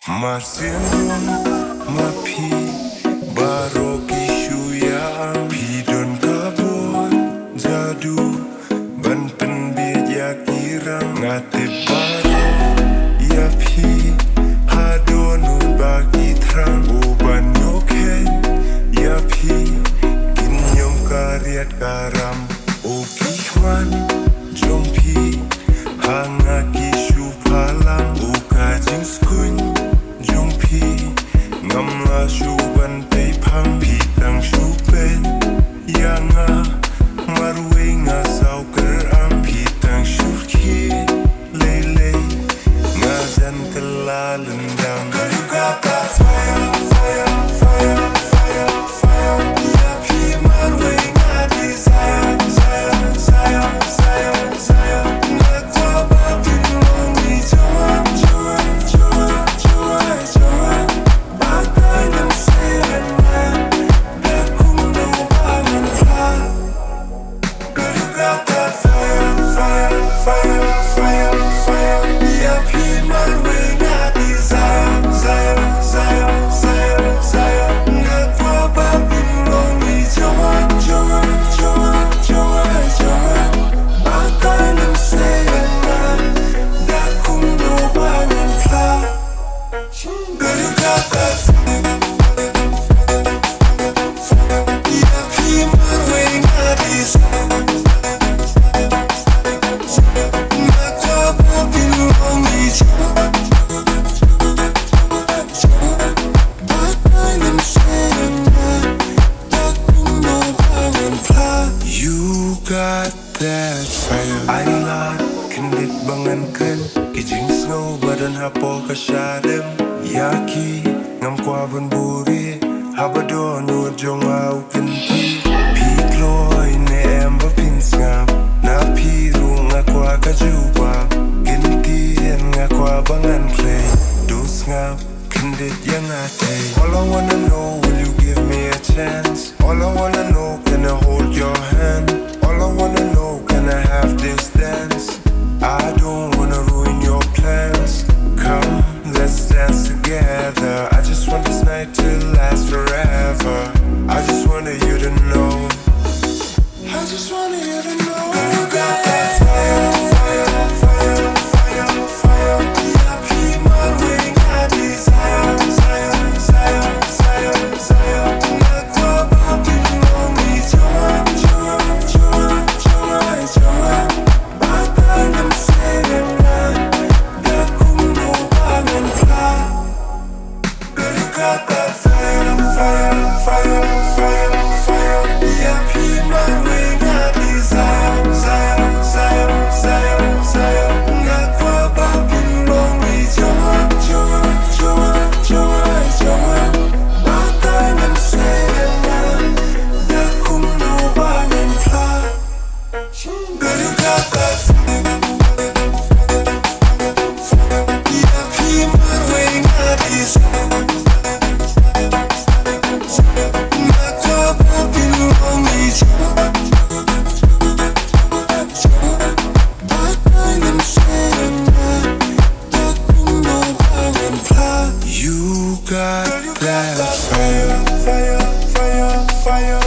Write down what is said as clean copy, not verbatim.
Marsiandun mapi baroki shuya pidon kabur jadu ban penbir yakirang ngate baro ya pi hadonu bagi trang uban yoken ya pi kinyom karyat karam ukihwan jompi hangaki shupalang ukajing skun jompi ngamla shuban tei pang pitang shupen yanga marwenga sau kerang pitang shurki lele ngajan kelalendang kata fire fire fire fire fire ya pi marwenga desire desire desire desire desire ngata babin longi joan joan joan joan joan batai nam serena dakum no bangun plan kata fire fire fire fire fire ya pi marwenga desire desire desire desire desire ngata babin longi joan joan joan joan joan batai nam serena dakum no bangun plan kata ya pi marwenga desire ngata babin longi joan batai nam serena dakum no bangun plan. You got that fire. I lot kendit bangankan kijing snow badan hapo kasyadem yaki ngam kwa buri habado nu jong au kenti pikloy ne emba pinsngam na piru ngakwa kajuba kenti ngakwa bangan play dos ngam kendit yang ate. All I wanna know, will you give me a chance? All I wanna know, can I hold your hand? All I wanna know, can I have this dance? I don't wanna ruin your plans. Come, let's dance together. I just want this night to last forever. I just wanted you to know. I just wanted you to know. You got that fire, fire, fire, fire, fire. Ya pi marwenga desire, desire, desire, desire, desire. Ngata babin longi joan, joan, joan, joan, joan. Batai nam serena dakum no bangun plan. You got that fire, fire, fire, fire, fire. Ya pi marwenga desire, desire, desire, desire, desire. Ngata babin longi joan, joan, joan, joan, joan. Batai nam serena dakum no bangun plan. You got that ya pi marwenga desire. Ngata babin longi joan, batai nam serena dakum no bangun plan. You got that fire, fire, fire, fire,